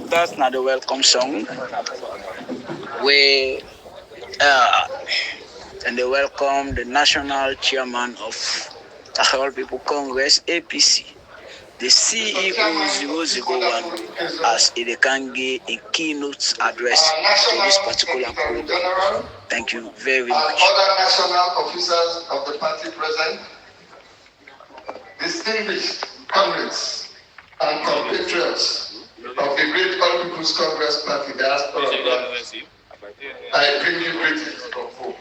That's not a welcome song. We and they welcome the national chairman of All People Congress APC, the CEO 001, as Idekangi a keynote address to this particular program. Thank you very much. Other national officers of the party present, distinguished comrades and compatriots of the great All People's Congress Party diaspora, I bring you greetings from home.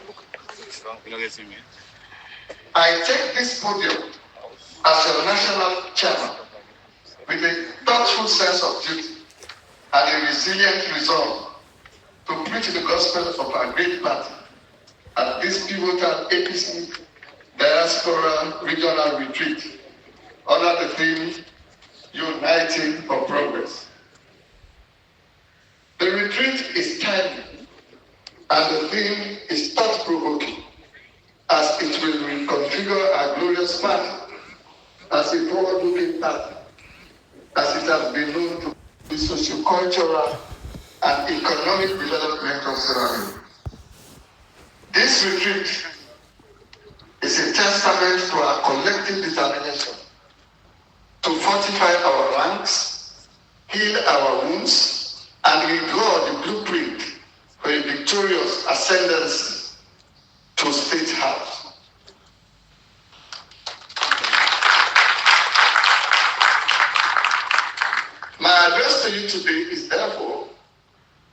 I take this podium as your national chairman with a thoughtful sense of duty and a resilient resolve to preach the gospel of our great party at this pivotal APC diaspora regional retreat under the theme Uniting for Progress. The retreat is timely and the theme is thought-provoking, as it will reconfigure our glorious party as a forward-looking party, as it has been known to be socio-cultural and economic development of Sierra Leone. This retreat is a testament to our collective determination to fortify our ranks, heal our wounds, and redraw the blueprint for a victorious ascendancy to State House. My address to you today is therefore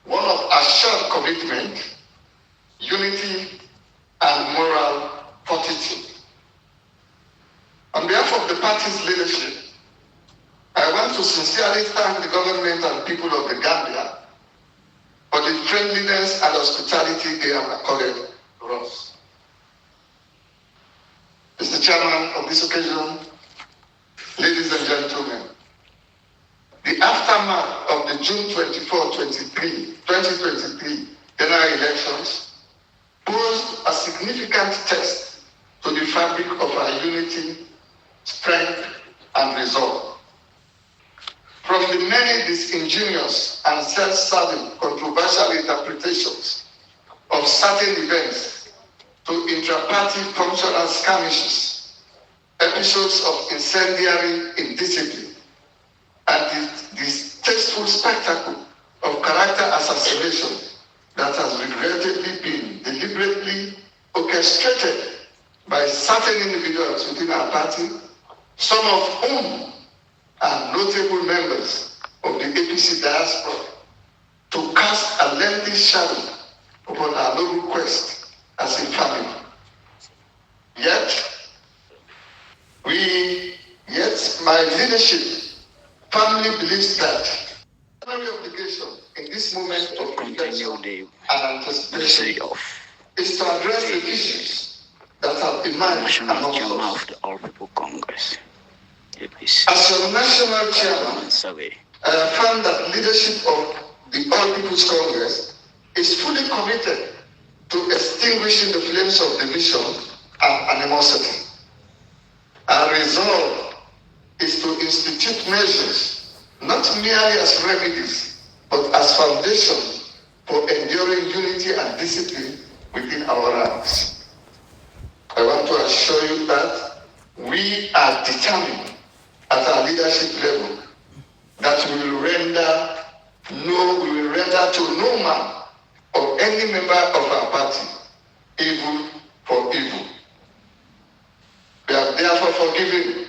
one of assured commitment, unity, and moral fortitude. On behalf of the party's leadership, I want to sincerely thank the government and people of the Gambia for the friendliness and hospitality they have accorded to us. Mr. Chairman, of this occasion, ladies and gentlemen, the aftermath of the June 24, 2023 general elections posed a significant test to the fabric of our unity, strength, and resolve. From the many disingenuous and self-serving controversial interpretations of certain events to intra-party functional skirmishes, episodes of incendiary indiscipline, and the distasteful spectacle of character assassination that has regrettably been deliberately orchestrated by certain individuals within our party, some of whom are notable members of the APC diaspora, to cast a lengthy shadow upon our noble quest as a family. Yet my leadership firmly believes that primary obligation in this moment of reflection and anticipation is to address the issues that have emerged among us. The All People Congress. As your national chairman, I affirm that leadership of the All People's Congress is fully committed to extinguishing the flames of division and animosity. Our resolve is to institute measures not merely as remedies, but as foundation for enduring unity and discipline within our ranks. I want to assure you that we are determined at our leadership level that we will render to no man or any member of our party evil for evil. We are therefore forgiving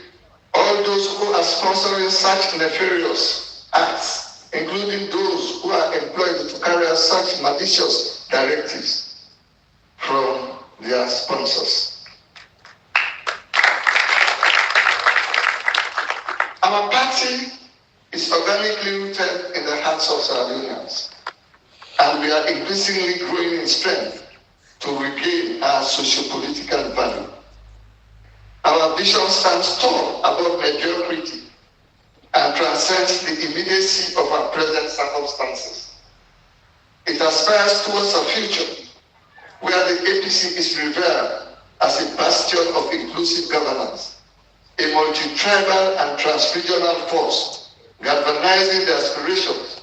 all those who are sponsoring such nefarious acts, including those who are employed to carry out such malicious directives from their sponsors. Our party is organically rooted in the hearts of Sierra Leoneans, and we are increasingly growing in strength to regain our socio-political value. Our vision stands tall above mediocrity and transcends the immediacy of our present circumstances. It aspires towards a future where the APC is revered as a bastion of inclusive governance, a multi-tribal and trans-regional force galvanizing the aspirations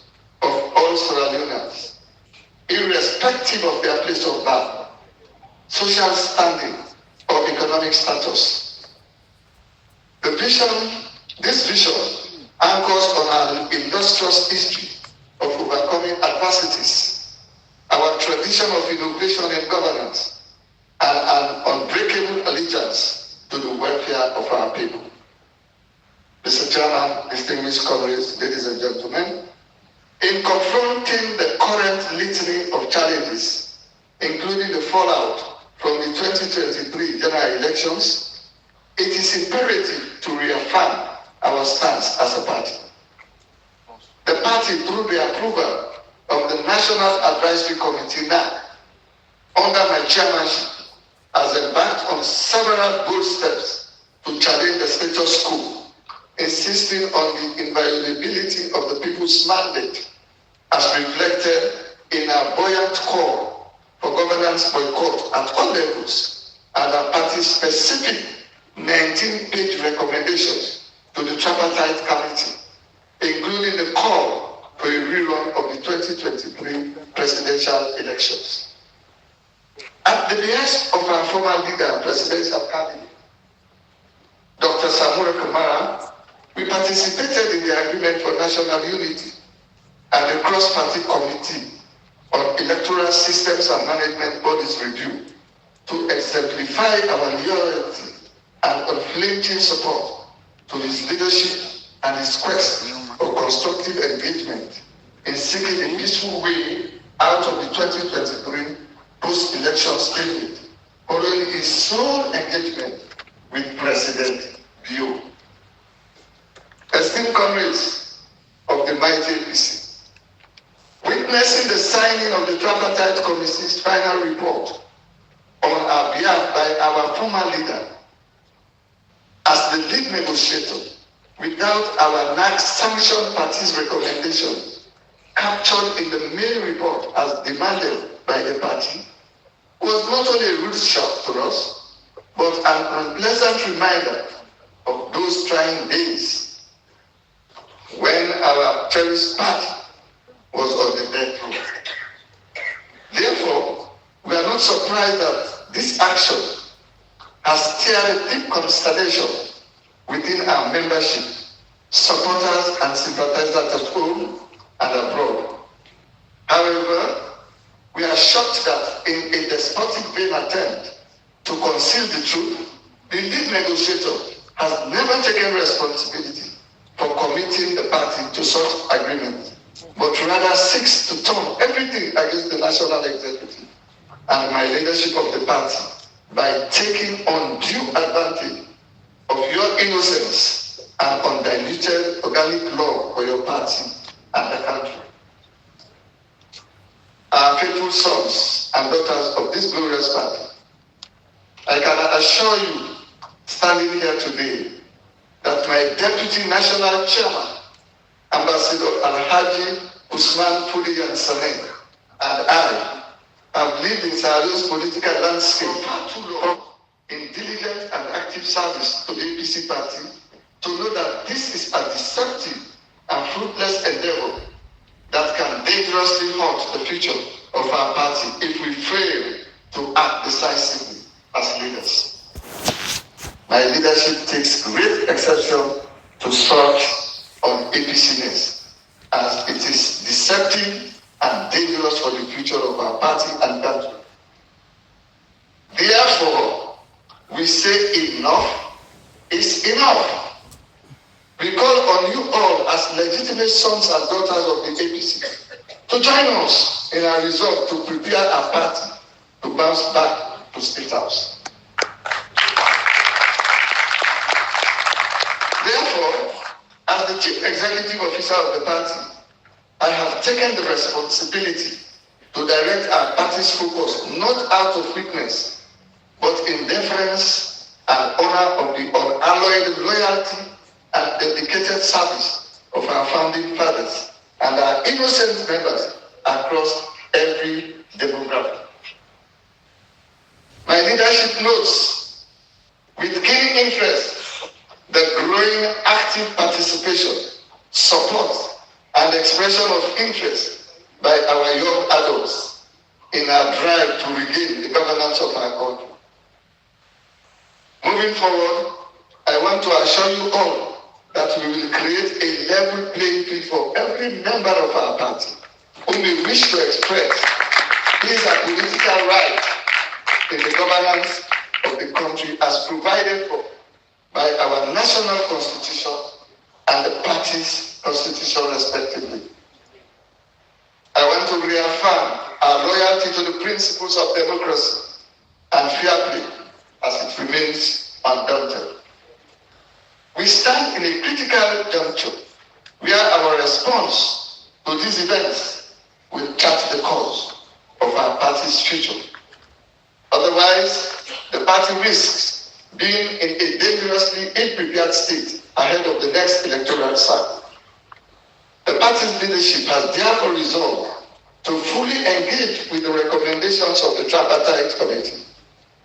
all Sierra Leoneans, irrespective of their place of birth, social standing, or economic status. This vision anchors on our illustrious history of overcoming adversities, our tradition of innovation in governance, and an unbreakable allegiance to the welfare of our people. Mr. Chairman, distinguished colleagues, ladies and gentlemen, in confronting the current litany of challenges, including the fallout from the 2023 general elections, it is imperative to reaffirm our stance as a party. The party, through the approval of the National Advisory Committee (NAC), under my chairmanship, has embarked on several bold steps to challenge the status quo, insisting on the inviolability of the people's mandate as reflected in our buoyant call for governance boycott at all levels and our party's specific 19-page recommendations to the tripartite committee, including the call for a rerun of the 2023 presidential elections. At the behest of our former leader and presidential candidate, Dr. Samura Kamara, we participated in the Agreement for National Unity and the Cross-Party Committee on Electoral Systems and Management Bodies Review to exemplify our loyalty and unflinching support to his leadership and his quest for constructive engagement in seeking a peaceful way out of the 2023 post-election spirit, following his sole engagement with President Bio. Esteemed comrades of the mighty APC, witnessing the signing of the Tripartite Committee's final report on our behalf by our former leader as the lead negotiator, without our NAC-sanctioned party's recommendation captured in the main report as demanded by the party, was not only a rude shock to us, but an unpleasant reminder of those trying days when our cherished party was on the death row. Therefore, we are not surprised that this action has stirred a deep consternation within our membership, supporters and sympathizers at home and abroad. However, we are shocked that in a despotic vain attempt to conceal the truth, the lead negotiator has never taken responsibility for committing the party to such agreement, but rather seeks to turn everything against the national executive and my leadership of the party by taking undue advantage of your innocence and undiluted organic love for your party and the country. Our faithful sons and daughters of this glorious party, I can assure you, standing here today, that my Deputy National Chairman, Ambassador Alhaji Usman Fudiyan Sanek, and I have lived in Sierra Leone's political landscape far too long in diligent and active service to the APC party to know that this is a deceptive and fruitless endeavor that can dangerously hurt the future of our party if we fail to act decisively as leaders. My leadership takes great exception to such APC-ness, as it is deceptive and dangerous for the future of our party and country. Therefore, we say enough is enough. We call on you all as legitimate sons and daughters of the APC to join us in our resolve to prepare our party to bounce back to State House. Therefore, as the Chief Executive Officer of the party, I have taken the responsibility to direct our party's focus not out of weakness, but in deference and honor of the unalloyed loyalty and dedicated service of our founding fathers and our innocent members across every demographic. My leadership notes with keen interest the growing active participation, support, and expression of interest by our young adults in our drive to regain the governance of our country. Moving forward, I want to assure you all that we will create a level playing field for every member of our party who may wish to express his political right in the governance of the country as provided for by our national constitution and the party's constitution respectively. I want to reaffirm our loyalty to the principles of democracy and fair play as it remains undaunted. We stand in a critical juncture where our response to these events will chart the course of our party's future. Otherwise, the party risks being in a dangerously ill-prepared state ahead of the next electoral cycle. The party's leadership has therefore resolved to fully engage with the recommendations of the Tripartite Committee,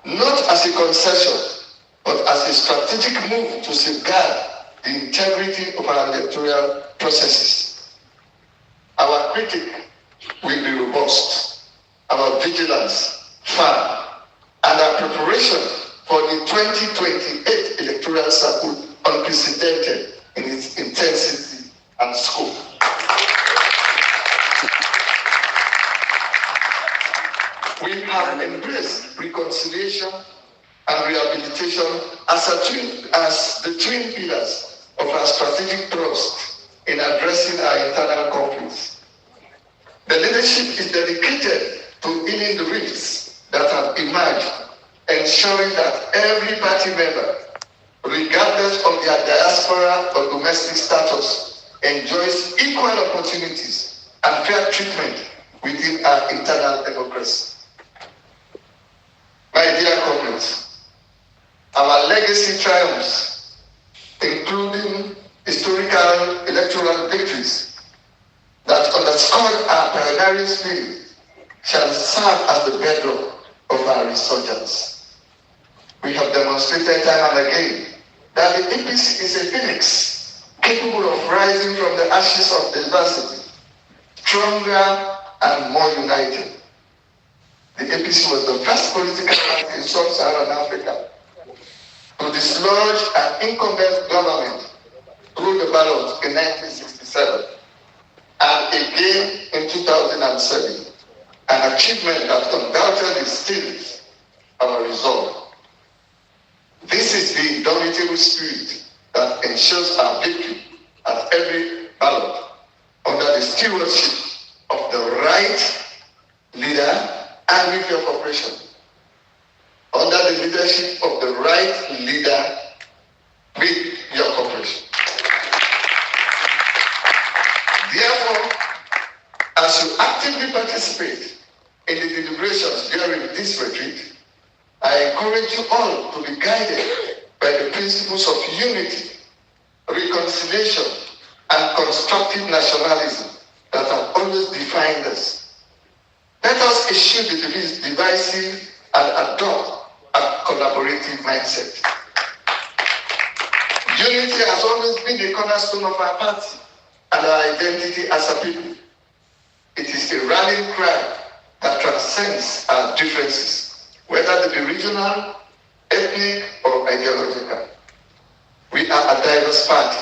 not as a concession, but as a strategic move to safeguard the integrity of our electoral processes. Our critique will be robust, our vigilance firm, and our preparation for the 2028 electoral cycle unprecedented in its intensity and scope. We have embraced reconciliation and rehabilitation as the twin pillars of our strategic thrust in addressing our internal conflicts. The leadership is dedicated to healing the rifts that have emerged, ensuring that every party member, regardless of their diaspora or domestic status, enjoys equal opportunities and fair treatment within our internal democracy. My dear comrades, our legacy triumphs, including historical electoral victories that underscore our pioneering spirit, shall serve as the bedrock of our resurgence. We have demonstrated time and again that the APC is a phoenix capable of rising from the ashes of adversity, stronger and more united. The APC was the first political party in sub-Saharan Africa to dislodge an incumbent government through the ballot in 1967 and again in 2007, an achievement that undoubtedly stills our resolve. This is the indomitable spirit that ensures our victory at every ballot under the stewardship of the right leader and with your cooperation. Under the leadership of the right leader with your cooperation. Therefore, as you actively participate in the deliberations during this retreat, I encourage you all to be guided by the principles of unity, reconciliation, and constructive nationalism that have always defined us. Let us eschew the divisive and adopt a collaborative mindset. Unity has always been the cornerstone of our party and our identity as a people. It is a rallying cry that transcends our differences, whether they be regional, ethnic, or ideological. We are a diverse party,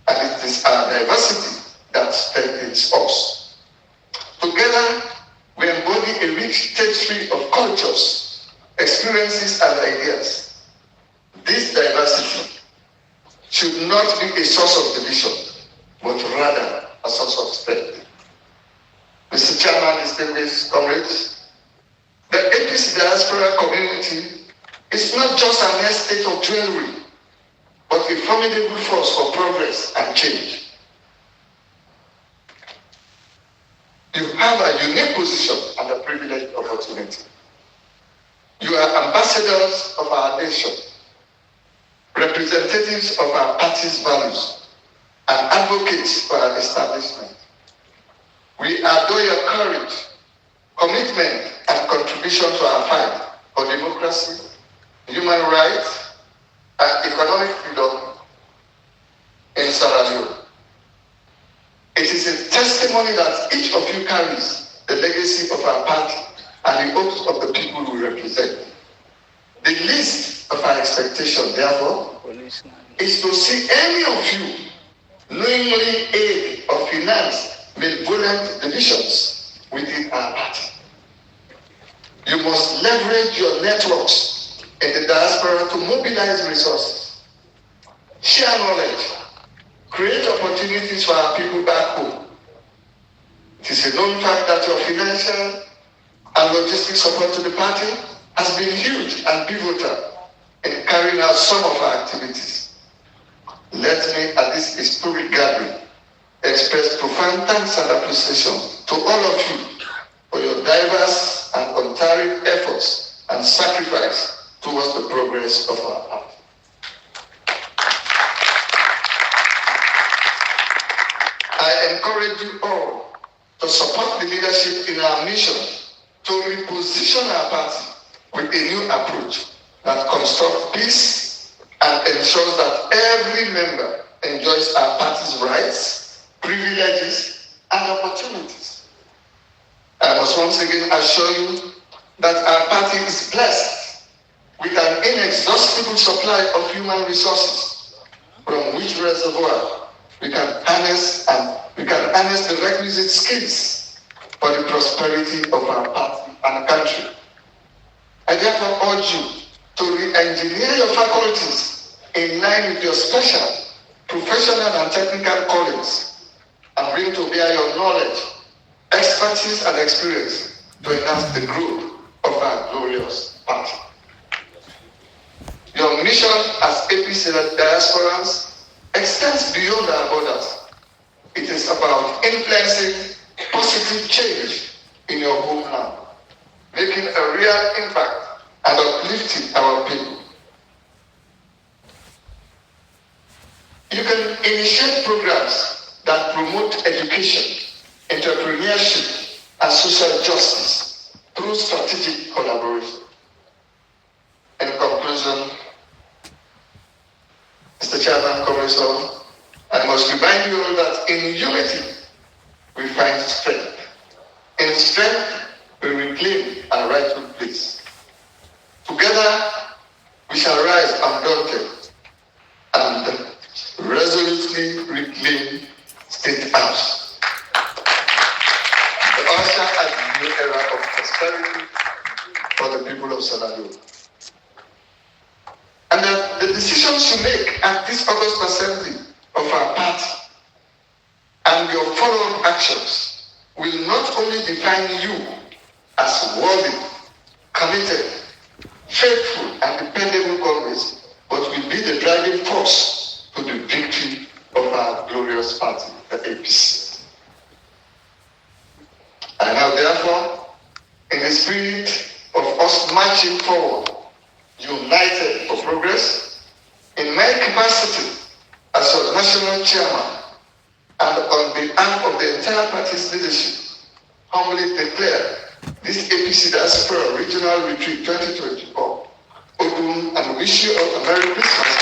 and it is our diversity that strengthens us. Together, we embody a rich tapestry of cultures, experiences, and ideas. This diversity should not be a source of division, but rather a source of strength. Mr. Chairman, distinguished comrades, the APC diaspora community is not just an estate of jewelry, but a formidable force for progress and change. You have a unique position and a privileged opportunity. You are ambassadors of our nation, representatives of our party's values, and advocates for our establishment. We adore your courage, commitment, and contribution to our fight for democracy, human rights, and economic freedom in Sierra Leone. It It is a testimony that each of you carries the legacy of our party and the hopes of the people we represent. The least of our expectation, therefore, is to see any of you knowingly aid or finance malevolent divisions within our party. You must leverage your networks in the diaspora to mobilize resources, share knowledge, create opportunities for our people back home. It is a known fact that your financial and logistic support to the party has been huge and pivotal in carrying out some of our activities. Let me, at this historic gathering, express profound thanks and appreciation to all of you for your diverse and untiring efforts and sacrifice towards the progress of our party. I encourage you all to support the leadership in our mission to reposition our party with a new approach that constructs peace and ensures that every member enjoys our party's rights, privileges, and opportunities. I must once again assure you that our party is blessed with an inexhaustible supply of human resources from which reservoir we can harness the requisite skills for the prosperity of our party and country. I therefore urge you to re-engineer your faculties in line with your special, professional and technical callings and bring to bear your knowledge, expertise and experience to enhance the growth of our glorious party. Your mission as APC diasporans extends beyond our borders. It is about influencing positive change in your homeland, making a real impact and uplifting our people. You can initiate programs that promote education, entrepreneurship, and social justice through strategic collaboration. In conclusion, Mr. Chairman, Commissioner, I must remind you all that in unity we find strength. In strength we reclaim our rightful place. Together we shall rise undaunted and resolutely reclaim State House. The usher at the new era of prosperity for the people of Salado. And that the decisions you make at this August Assembly of our party and your follow-up actions will not only define you as worthy, committed, faithful, and dependable Congress, but will be the driving force to the victory of our glorious party, the APC. I now therefore, in the spirit of us marching forward, united for progress, in my capacity as your national chairman and on behalf of the entire party's leadership, humbly declare this APC Diaspora Regional Retreat 2024 open and wish you all a Merry Christmas.